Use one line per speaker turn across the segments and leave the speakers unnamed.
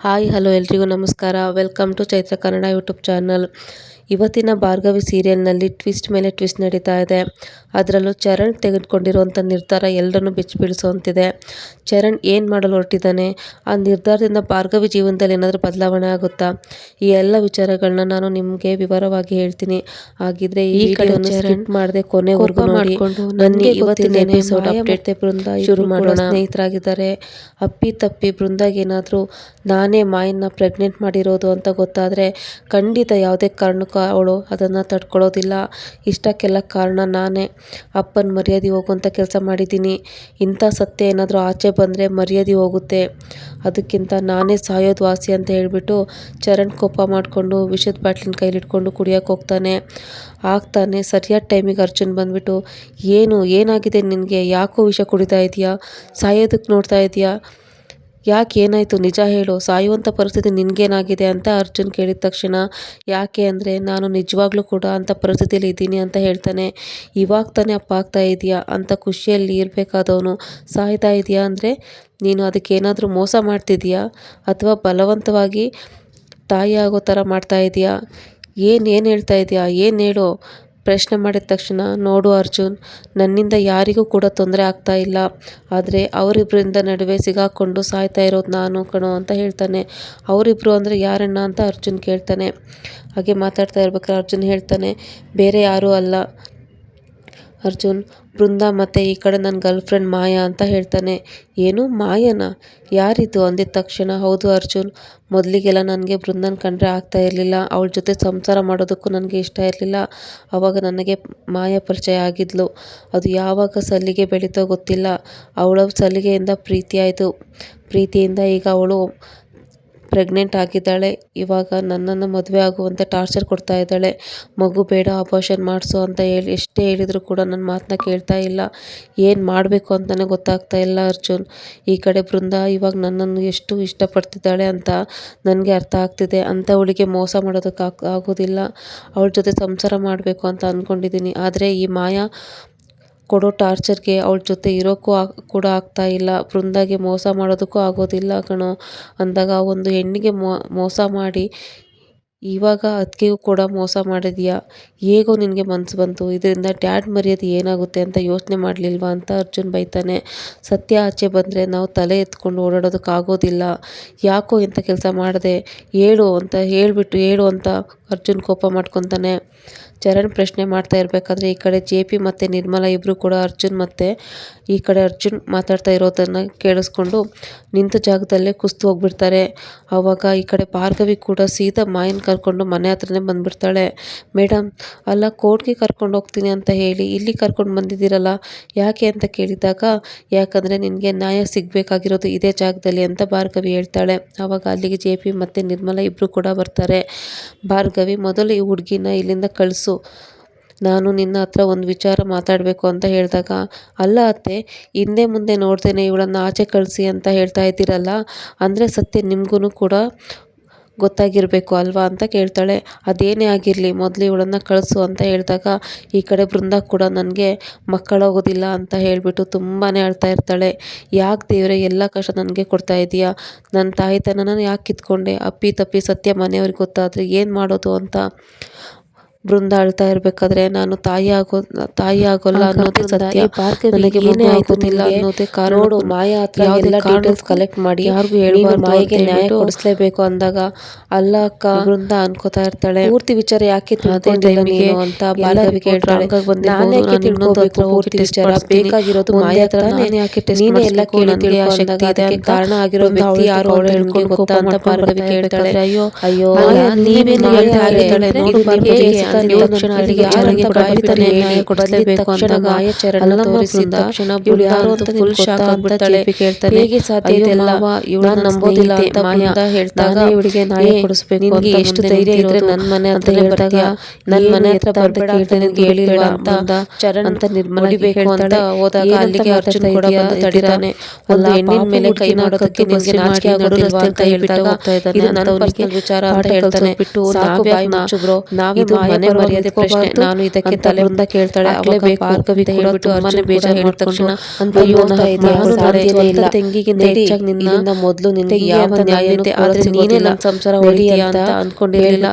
Hi hello ಎಲ್ರಿಗೂ ನಮಸ್ಕಾರ. Welcome to Chaitra Kannada YouTube channel. ಇವತ್ತಿನ ಭಾರ್ಗವಿ ಸೀರಿಯಲ್ನಲ್ಲಿ ಟ್ವಿಸ್ಟ್ ಮೇಲೆ ಟ್ವಿಸ್ಟ್ ನಡೀತಾ ಇದೆ. ಅದರಲ್ಲೂ ಚರಣ್ ತೆಗೆದುಕೊಂಡಿರುವಂಥ ನಿರ್ಧಾರ ಎಲ್ಲರನ್ನೂ ಬೆಚ್ಚಿ ಬೀಳಿಸುವಂತಿದೆ. ಚರಣ್ ಏನು ಮಾಡಲು ಹೊರಟಿದ್ದಾನೆ, ಆ ನಿರ್ಧಾರದಿಂದ ಭಾರ್ಗವಿ ಜೀವನದಲ್ಲಿ ಏನಾದರೂ ಬದಲಾವಣೆ ಆಗುತ್ತಾ, ಈ ಎಲ್ಲ ವಿಚಾರಗಳನ್ನ ನಾನು ನಿಮಗೆ ವಿವರವಾಗಿ ಹೇಳ್ತೀನಿ. ಹಾಗಿದ್ರೆ ಈ ವಿಡಿಯೋನ ಸ್ಕಿಪ್ ಮಾಡದೆ ಕೊನೆವರೆಗೂ ಮಾಡಿಕೊಂಡು ನನಗೆ ಇವತ್ತಿನ ಎಪಿಸೋಡ್ ಅಪ್ಡೇಟ್ ಬೃಂದ ಶುರು ಮಾಡೋಣ. ಸ್ನೇಹಿತರಾಗಿದ್ದಾರೆ. ಅಪ್ಪಿ ತಪ್ಪಿ ಬೃಂದಾಗೆ ಏನಾದರೂ ನಾನೇ ಮಾಯನ್ನ ಪ್ರೆಗ್ನೆಂಟ್ ಮಾಡಿರೋದು ಅಂತ ಗೊತ್ತಾದರೆ ಖಂಡಿತ ಯಾವುದೇ ಕಾರಣಕ್ಕೂ ಅವಳು ಅದನ್ನು ತಡ್ಕೊಳ್ಳೋದಿಲ್ಲ. ಇಷ್ಟಕ್ಕೆಲ್ಲ ಕಾರಣ ನಾನೇ. ಅಪ್ಪನ ಮರ್ಯಾದೆ ಹೋಗುವಂಥ ಕೆಲಸ ಮಾಡಿದ್ದೀನಿ. ಇಂಥ ಸತ್ಯ ಏನಾದರೂ ಆಚೆ ಬಂದರೆ ಮರ್ಯಾದೆ ಹೋಗುತ್ತೆ, ಅದಕ್ಕಿಂತ ನಾನೇ ಸಾಯೋದು ವಾಸಿ ಅಂತ ಹೇಳಿಬಿಟ್ಟು ಚರಣ್ ಕೋಪ ಮಾಡಿಕೊಂಡು ವಿಷದ ಬಾಟ್ಲಿನ ಕೈಲಿಟ್ಕೊಂಡು ಕುಡಿಯೋಕೆ ಆಗ್ತಾನೆ. ಸರಿಯಾದ ಟೈಮಿಗೆ ಅರ್ಜುನ್ ಬಂದುಬಿಟ್ಟು ಏನಾಗಿದೆ ನಿನಗೆ, ಯಾಕೋ ವಿಷ ಕುಡಿತಾ ಇದೆಯಾ, ಸಾಯೋದಕ್ಕೆ ನೋಡ್ತಾ ಇದೆಯಾ, ಯಾಕೆ ಏನಾಯಿತು ನಿಜ ಹೇಳು, ಸಾಯುವಂಥ ಪರಿಸ್ಥಿತಿ ನಿನಗೇನಾಗಿದೆ ಅಂತ ಅರ್ಜುನ್ ಕೇಳಿದ ತಕ್ಷಣ ಯಾಕೆ ಅಂದರೆ ನಾನು ನಿಜವಾಗ್ಲೂ ಕೂಡ ಅಂಥ ಪರಿಸ್ಥಿತಿಯಲ್ಲಿ ಇದ್ದೀನಿ ಅಂತ ಹೇಳ್ತಾನೆ. ಇವಾಗ ತಾನೇ ಅಪ್ಪ ಆಗ್ತಾ ಇದೆಯಾ ಅಂತ ಖುಷಿಯಲ್ಲಿ ಇರಬೇಕಾದವನು ಸಾಯ್ತಾ ಇದೆಯಾ ಅಂದರೆ ನೀನು ಅದಕ್ಕೇನಾದರೂ ಮೋಸ ಮಾಡ್ತಿದೀಯಾ ಅಥವಾ ಬಲವಂತವಾಗಿ ತಾಯಿ ಆಗೋ ಥರ ಮಾಡ್ತಾ ಇದೆಯಾ, ಏನು ಹೇಳ್ತಾ ಇದೆಯಾ, ಏನು ಹೇಳು ಪ್ರಶ್ನೆ ಮಾಡಿದ ತಕ್ಷಣ ನೋಡು ಅರ್ಜುನ್, ನನ್ನಿಂದ ಯಾರಿಗೂ ಕೂಡ ತೊಂದರೆ ಆಗ್ತಾ ಇಲ್ಲ, ಆದರೆ ಅವರಿಬ್ಬರಿಂದ ನಡುವೆ ಸಿಗಾಕೊಂಡು ಸಾಯ್ತಾ ಇರೋದು ನಾನು ಕಣೋ ಅಂತ ಹೇಳ್ತಾನೆ. ಅವರಿಬ್ಬರು ಅಂದರೆ ಯಾರಣ್ಣ ಅಂತ ಅರ್ಜುನ್ ಕೇಳ್ತಾನೆ. ಹಾಗೆ ಮಾತಾಡ್ತಾ ಇರ್ಬೇಕಾದ್ರೆ ಅರ್ಜುನ್ ಹೇಳ್ತಾನೆ, ಬೇರೆ ಯಾರೂ ಅಲ್ಲ ಅರ್ಜುನ್, ಬೃಂದಾ ಮತ್ತು ಈ ಕಡೆ ನನ್ನ ಗರ್ಲ್ ಫ್ರೆಂಡ್ ಮಾಯಾ ಅಂತ ಹೇಳ್ತಾನೆ. ಏನು ಮಾಯನಾ, ಯಾರಿದು ಅಂದಿದ ತಕ್ಷಣ ಹೌದು ಅರ್ಜುನ್, ಮೊದಲಿಗೆಲ್ಲ ನನಗೆ ಬೃಂದನ್ ಕಂಡ್ರೆ ಆಗ್ತಾ ಇರಲಿಲ್ಲ, ಅವಳ ಜೊತೆ ಸಂಸಾರ ಮಾಡೋದಕ್ಕೂ ನನಗೆ ಇಷ್ಟ ಇರಲಿಲ್ಲ. ಆವಾಗ ನನಗೆ ಮಾಯಾ ಪರಿಚಯ ಆಗಿದ್ಲು. ಅದು ಯಾವಾಗ ಸಲಿಗೆ ಬೆಳೀತೋ ಗೊತ್ತಿಲ್ಲ, ಅವಳ ಸಲಿಗೆಯಿಂದ ಪ್ರೀತಿ ಆಯಿತು. ಪ್ರೀತಿಯಿಂದ ಈಗ ಅವಳು ಪ್ರೆಗ್ನೆಂಟ್ ಆಗಿದ್ದಾಳೆ. ಇವಾಗ ನನ್ನನ್ನು ಮದುವೆ ಆಗುವಂತೆ ಟಾರ್ಚರ್ ಕೊಡ್ತಾ ಇದ್ದಾಳೆ. ಮಗು ಬೇಡ, ಅಬಾರ್ಷನ್ ಮಾಡಿಸು ಅಂತ ಎಷ್ಟೇ ಹೇಳಿದರೂ ಕೂಡ ನನ್ನ ಮಾತನ್ನ ಕೇಳ್ತಾ ಇಲ್ಲ. ಏನು ಮಾಡಬೇಕು ಅಂತಲೇ ಗೊತ್ತಾಗ್ತಾ ಇಲ್ಲ ಅರ್ಜುನ್. ಈ ಕಡೆ ಬೃಂದಾ ಇವಾಗ ನನ್ನನ್ನು ಎಷ್ಟು ಇಷ್ಟಪಡ್ತಿದ್ದಾಳೆ ಅಂತ ನನಗೆ ಅರ್ಥ ಆಗ್ತಿದೆ. ಅಂಥವಳಿಗೆ ಮೋಸ ಮಾಡೋದಕ್ಕೆ ಆಗೋದಿಲ್ಲ. ಅವಳ ಜೊತೆ ಸಂಸಾರ ಮಾಡಬೇಕು ಅಂತ ಅಂದ್ಕೊಂಡಿದ್ದೀನಿ. ಆದರೆ ಈ ಮಾಯಾ ಕೊಡೋ ಟಾರ್ಚರ್ಗೆ ಅವಳ ಜೊತೆ ಇರೋಕ್ಕೂ ಕೂಡ ಆಗ್ತಾ ಇಲ್ಲ. ಬೃಂದಾಗೆ ಮೋಸ ಮಾಡೋದಕ್ಕೂ ಆಗೋದಿಲ್ಲ ಕಣೋ ಅಂದಾಗ, ಒಂದು ಹೆಣ್ಣಿಗೆ ಮೋಸ ಮಾಡಿ ಇವಾಗ ಅದಕ್ಕೆಗೂ ಕೂಡ ಮೋಸ ಮಾಡಿದೀಯಾ, ಹೇಗೋ ನಿನಗೆ ಮನಸ್ಸು ಬಂತು, ಇದರಿಂದ ಡ್ಯಾಡ್ ಮರ್ಯಾದೆ ಏನಾಗುತ್ತೆ ಅಂತ ಯೋಚನೆ ಮಾಡಲಿಲ್ವಾ ಅಂತ ಅರ್ಜುನ್ ಬೈತಾನೆ. ಸತ್ಯ ಆಚೆ ಬಂದರೆ ನಾವು ತಲೆ ಎತ್ಕೊಂಡು ಓಡಾಡೋದಕ್ಕಾಗೋದಿಲ್ಲ, ಯಾಕೋ ಇಂಥ ಕೆಲಸ ಮಾಡಿದೆ, ಹೇಳು ಅಂತ ಅರ್ಜುನ್ ಕೋಪ ಮಾಡ್ಕೊತಾನೆ. ಚರಣ್ ಪ್ರಶ್ನೆ ಮಾಡ್ತಾ ಇರಬೇಕಾದ್ರೆ ಈ ಕಡೆ JP ಮತ್ತು ನಿರ್ಮಲಾ ಇಬ್ಬರು ಕೂಡ ಅರ್ಜುನ್ ಮತ್ತು ಈ ಕಡೆ ಅರ್ಜುನ್ ಮಾತಾಡ್ತಾ ಇರೋದನ್ನು ಕೇಳಿಸ್ಕೊಂಡು ನಿಂತ ಜಾಗದಲ್ಲೇ ಕುಸ್ತು ಹೋಗ್ಬಿಡ್ತಾರೆ. ಆವಾಗ ಈ ಕಡೆ ಭಾರ್ಗವಿ ಕೂಡ ಸೀದಾ ಮಾಯನ್ ಕರ್ಕೊಂಡು ಮನೆ ಹತ್ರನೇ ಬಂದುಬಿಡ್ತಾಳೆ. ಮೇಡಮ್, ಅಲ್ಲ ಕೋರ್ಟ್ಗೆ ಕರ್ಕೊಂಡು ಹೋಗ್ತೀನಿ ಅಂತ ಹೇಳಿ ಇಲ್ಲಿ ಕರ್ಕೊಂಡು ಬಂದಿದ್ದೀರಲ್ಲ, ಯಾಕೆ ಅಂತ ಕೇಳಿದಾಗ ಯಾಕಂದರೆ ನಿನಗೆ ನ್ಯಾಯ ಸಿಗಬೇಕಾಗಿರೋದು ಇದೇ ಜಾಗದಲ್ಲಿ ಅಂತ ಭಾರ್ಗವಿ ಹೇಳ್ತಾಳೆ. ಆವಾಗ ಅಲ್ಲಿಗೆ JP ಮತ್ತು ನಿರ್ಮಲಾ ಇಬ್ಬರು ಕೂಡ ಬರ್ತಾರೆ. ಭಾರ್ಗವಿ, ಮೊದಲು ಈ ಹುಡುಗಿನ ಇಲ್ಲಿಂದ ಕಳಿಸು, ನಾನು ನಿನ್ನ ಹತ್ರ ಒಂದು ವಿಚಾರ ಮಾತಾಡಬೇಕು ಅಂತ ಹೇಳಿದಾಗ, ಅಲ್ಲ ಅತ್ತೆ, ಹಿಂದೆ ಮುಂದೆ ನೋಡ್ತೇನೆ ಇವಳನ್ನು ಆಚೆ ಕಳಿಸಿ ಅಂತ ಹೇಳ್ತಾ ಇದ್ದೀರಲ್ಲ, ಅಂದರೆ ಸತ್ಯ ನಿಮಗೂ ಕೂಡ ಗೊತ್ತಾಗಿರಬೇಕು ಅಲ್ವಾ ಅಂತ ಕೇಳ್ತಾಳೆ. ಅದೇನೇ ಆಗಿರಲಿ, ಮೊದಲು ಇವಳನ್ನು ಕಳಿಸು ಅಂತ ಹೇಳಿದಾಗ ಈ ಕಡೆ ಬೃಂದಾ ಕೂಡ ನನಗೆ ಮಕ್ಕಳಾಗೋದಿಲ್ಲ ಅಂತ ಹೇಳಿಬಿಟ್ಟು ತುಂಬಾ ಅಳ್ತಾ ಇರ್ತಾಳೆ. ಯಾಕೆ ದೇವರೇ ಎಲ್ಲ ಕಷ್ಟ ನನಗೆ ಕೊಡ್ತಾ ಇದೀಯಾ, ನನ್ನ ತಾಯಿತನನ ಯಾಕೆ ಕಿತ್ಕೊಂಡೆ, ಅಪ್ಪಿ ತಪ್ಪಿ ಸತ್ಯ ಮನೆಯವ್ರಿಗೆ ಗೊತ್ತಾದರೆ ಏನು ಮಾಡೋದು ಅಂತ ಬೃಂದಾ ಅಳ್ತಾ ಇರಬೇಕಾದ್ರೆ ನಾನು ತಾಯಿ ಆಗೋಲ್ಲ ಅನ್ನೋದೇ ಸತ್ಯ, ನನಗೆ ಏನೇ ಆಗೋದಿಲ್ಲ ಅನ್ನೋದೇ ಕಾರಣ. ನೋಡು, ಮಾಯಾ ಹತ್ರ ಎಲ್ಲ ಡೀಟೇಲ್ಸ್ ಕಲೆಕ್ಟ್ ಮಾಡಿ ಯಾರಿಗೂ ಹೇಳುವ, ಮಾಯಿಗೆ ನ್ಯಾಯ ಕೊಡಿಸ್ಲೇಬೇಕು ಅಂದಾಗ, ಅಲ್ಲ ಅಕ್ಕ ಬೃಂದಾ ಅನ್ಕೋತಾ ಇರ್ತಾಳೆ, ಪೂರ್ತಿ ವಿಚಾರ ಯಾಕೆ ತಿಳ್ಕೊಂಡಿಲ್ಲ ನೀನು ಅಂತ ಭಾರ್ಗವಿ ಕೇಳ್ತಾಳೆ. ನಾನೇ ಯಾಕೆ ತಿಳ್ಕೊಬೇಕು ಪೂರ್ತಿ ವಿಚಾರ, ಬೇಕಾಗಿರೋದು ಮಾಯಾ ಹತ್ರ, ನೀನೇ ಎಲ್ಲ ಕೇಳಿ ಆ ಶಕ್ತಿ ಇದೆ ಅಂತ ಕಾರಣ ಆಗಿರೋ ವ್ಯಕ್ತಿ ಯಾರು ಅವಳು ಹೇಳ್ಕೊಂಡು ಗೊತ್ತಾ ಅಂತ ಭಾರ್ಗವಿ ಕೇಳ್ತಾಳೆ. ಅಯ್ಯೋ ನೀವೇನು ಹೇಳ್ತಾ ಇದ್ದಾಳೆ ನೋಡು ಭಾರ್ಗವಿ, ಎಷ್ಟು ಧೈರ್ಯ ಇದ್ರೆ ನನ್ನ ಮನೆ ಹತ್ರ ಹೇಳಿದಾಗ ನನ್ನ ಮನೆ ಹತ್ರ ಬರ್ಬೇಡ ಅಂತ ನಿನ್ಗೆ ಹೇಳಿಲ್ವಾ ಅಂತ ಚರಣ್ ಅಂತ ನಿರ್ಮಲಿಬೇಕು ಅಂತ ಹೋದಾಗ ಅಲ್ಲಿಗೆ ಅರ್ಜುನ್ ಕೂಡ ಬಂದು ತಡಿತಾನೆ. ಒಂದು ಹೆಣ್ಣಿನ ಮೇಲೆ ಕೈ ಮಾಡೋದಕ್ಕೆ ನಿನ್ಗೆ ನಾಚಿಕೆ ಆಗೋದಿಲ್ವಾ ಅಂತ ಹೇಳ್ದಾಗ, ಇದು ನನ್ನ ಪರ್ಸನಲ್ ವಿಚಾರ ಅಂತ ಹೇಳ್ತಾನೆ. ಬಿಟ್ಟು ನಾವೇ ಮನೆ ಮರ್ಯಾದೆ ಪ್ರಶ್ನೆ, ನಾನು ಇದಕ್ಕೆ ತಲೆ ಬೃಂದ ಕೇಳ್ತಾಳೆ. ಅವಾಗ ಭಾರ್ಗವಿ ಕೂಡ ತುಂಬಾನೇ ಬೇಜಾರು ಹೇಳಿದ ತಕ್ಷಣ ಅಯ್ಯೋ ನಾನು ತೆಂಗಿಗಿಂತ ಹೆಚ್ಚಾಗಿ ನಿನ್ನ ಮೊದಲು ನಿನಗೆ ಯಾವ ನ್ಯಾಯತೆ ಆದ್ರೆ ನೀನೇ ನನ್ನ ಸಂಸಾರ ಹೊಡಿತೀಯ ಅಂತ ಅನ್ಕೊಂಡಿರ್ಲಿಲ್ಲ.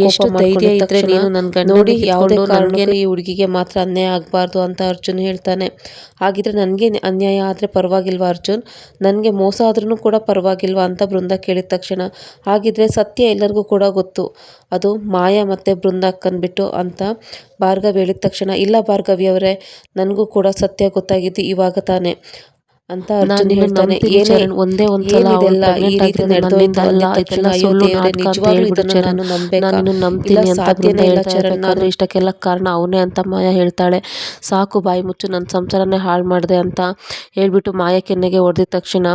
ಎಷ್ಟು ಧೈರ್ಯ ಇದ್ರೆ ನೀನು ನನ್ನ ಗಂಡ ನೋಡಿ ಯಾವುದೇ ಕಾರಣಕ್ಕೂ ಈ ಹುಡುಗಿಗೆ ಮಾತ್ರ ಅನ್ಯಾಯ ಆಗಬಾರ್ದು ಅಂತ ಅರ್ಜುನ್ ಹೇಳ್ತಾನೆ. ಹಾಗಿದ್ರೆ ನನಗೆ ಅನ್ಯಾಯ ಆದರೆ ಪರವಾಗಿಲ್ವಾ ಅರ್ಜುನ್, ನನಗೆ ಮೋಸ ಆದ್ರೂ ಕೂಡ ಪರವಾಗಿಲ್ವಾ ಅಂತ ಬೃಂದ ಕೇಳಿದ ತಕ್ಷಣ ಹಾಗಿದ್ರೆ ಸತ್ಯ ಎಲ್ಲರಿಗೂ ಕೂಡ ಗೊತ್ತು, ಅದು ಮಾಯಾ ಮತ್ತು ಬೃಂದ ಅಕ್ಕನ್ಬಿಟ್ಟು ಅಂತ ಭಾರ್ಗವಿ ಹೇಳಿದ ತಕ್ಷಣ ಇಲ್ಲ ಭಾರ್ಗವಿ ಅವರೇ, ನನಗೂ ಕೂಡ ಸತ್ಯ ಗೊತ್ತಾಗಿದ್ದು ಇವಾಗ ತಾನೆ ಅಂತ ಅರ್ಜುನ್ ಹೇಳ್ತಾನೆ. ಒಂದೇ ಒಂದ್ಸಲ ಈ ರೀತಿ ನಡೆದೋಯ್ತು ಅಂದ ತಕ್ಷಣ ಅಯ್ಯೋ ದೇವ್ರೆ ನಿಜವಾಗ್ಲೂ ಇದನ್ನ ನಾನು ನಂಬೇಕಾ, ಇಲ್ಲ ಸಾಧ್ಯನೇ ಇಲ್ಲ ಚರಣ್, ನಾನು ಇಷ್ಟಕ್ಕೆಲ್ಲ ಕಾರಣ ಅವನೇ ಅಂತ ಮಾಯಾ ಹೇಳ್ತಾಳೆ. ಸಾಕು ಬಾಯಿ ಮುಚ್ಚು, ನನ್ನ ಸಂಸಾರನೇ ಹಾಳು ಮಾಡಿದೆ ಅಂತ ಹೇಳ್ಬಿಟ್ಟು ಮಾಯಾ ಕೆನ್ನೆಗೆ ಹೊಡೆದಿದ ತಕ್ಷಣ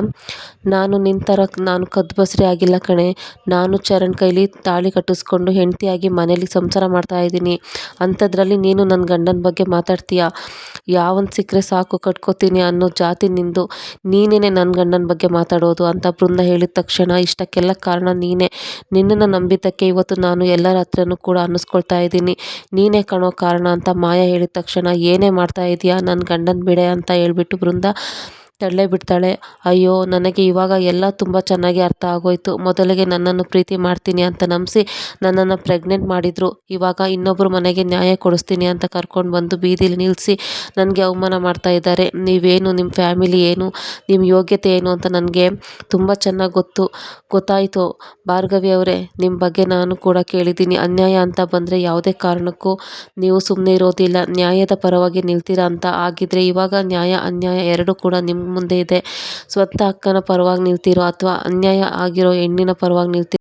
ನಾನು ನಿನ್ನ ಥರ ನಾನು ಕದ್ಬಸ್ರಿ ಆಗಿಲ್ಲ ಕಣೆ, ನಾನು ಚರಣ್ ಕೈಲಿ ತಾಳಿ ಕಟ್ಟಿಸ್ಕೊಂಡು ಹೆಂಡತಿಯಾಗಿ ಮನೇಲಿ ಸಂಸಾರ ಮಾಡ್ತಾ ಇದ್ದೀನಿ, ಅಂಥದ್ರಲ್ಲಿ ನೀನು ನನ್ನ ಗಂಡನ ಬಗ್ಗೆ ಮಾತಾಡ್ತೀಯಾ, ಯಾವನ್ ಸಿಕ್ಕರೆ ಸಾಕು ಕಟ್ಕೋತೀನಿ ಅನ್ನೋ ಜಾತಿ ನಿಂದು, ನೀನೇನೆ ನನ್ನ ಗಂಡನ ಬಗ್ಗೆ ಮಾತಾಡೋದು ಅಂತ ಬೃಂದ ಹೇಳಿದ ತಕ್ಷಣ ಇಷ್ಟಕ್ಕೆಲ್ಲ ಕಾರಣ ನೀನೇ, ನಿನ್ನನ್ನು ನಂಬಿದ್ದಕ್ಕೆ ಇವತ್ತು ನಾನು ಎಲ್ಲರ ಹತ್ರನೂ ಕೂಡ ಅನ್ನಿಸ್ಕೊಳ್ತಾ ಇದ್ದೀನಿ, ನೀನೇ ಕಾಣೋ ಕಾರಣ ಅಂತ ಮಾಯಾ ಹೇಳಿದ ತಕ್ಷಣ ಏನೇ ಮಾಡ್ತಾ ಇದೆಯಾ ನನ್ನ ಗಂಡನ ಬಿಡೆ ಅಂತ ಹೇಳ್ಬಿಟ್ಟು ಬೃಂದ ತಳ್ಳೇ ಬಿಡ್ತಾಳೆ. ಅಯ್ಯೋ ನನಗೆ ಇವಾಗ ಎಲ್ಲ ತುಂಬ ಚೆನ್ನಾಗಿ ಅರ್ಥ ಆಗೋಯ್ತು, ಮೊದಲಿಗೆ ನನ್ನನ್ನು ಪ್ರೀತಿ ಮಾಡ್ತೀನಿ ಅಂತ ನಂಬಿಸಿ ನನ್ನನ್ನು ಪ್ರೆಗ್ನೆಂಟ್ ಮಾಡಿದರು, ಇವಾಗ ಇನ್ನೊಬ್ಬರು ಮನೆಗೆ ನ್ಯಾಯ ಕೊಡಿಸ್ತೀನಿ ಅಂತ ಕರ್ಕೊಂಡು ಬಂದು ಬೀದಿಲಿ ನಿಲ್ಲಿಸಿ ನನಗೆ ಅವಮಾನ ಮಾಡ್ತಾ ಇದ್ದಾರೆ. ನೀವೇನು, ನಿಮ್ಮ ಫ್ಯಾಮಿಲಿ ಏನು, ನಿಮ್ಮ ಯೋಗ್ಯತೆ ಏನು ಅಂತ ನನಗೆ ತುಂಬ ಚೆನ್ನಾಗಿ ಗೊತ್ತಾಯಿತು ಭಾರ್ಗವಿ ಅವರೇ, ನಿಮ್ಮ ಬಗ್ಗೆ ನಾನು ಕೂಡ ಕೇಳಿದ್ದೀನಿ, ಅನ್ಯಾಯ ಅಂತ ಬಂದರೆ ಯಾವುದೇ ಕಾರಣಕ್ಕೂ ನೀವು ಸುಮ್ಮನೆ ಇರೋದಿಲ್ಲ, ನ್ಯಾಯದ ಪರವಾಗಿ ನಿಲ್ತೀರಾ ಅಂತ. ಆಗಿದ್ರೆ ಇವಾಗ ನ್ಯಾಯ ಅನ್ಯಾಯ ಎರಡೂ ಕೂಡ ನಿಮ್ಮ ಮುಂದೆ ಇದೆ, ಸ್ವಂತ ಅಕ್ಕನ ಪರವಾಗಿ ನಿಲ್ತಿರೋ ಅಥವಾ ಅನ್ಯಾಯ ಆಗಿರೋ ಹೆಣ್ಣಿನ ಪರವಾಗಿ ನಿಲ್ತಿರೋ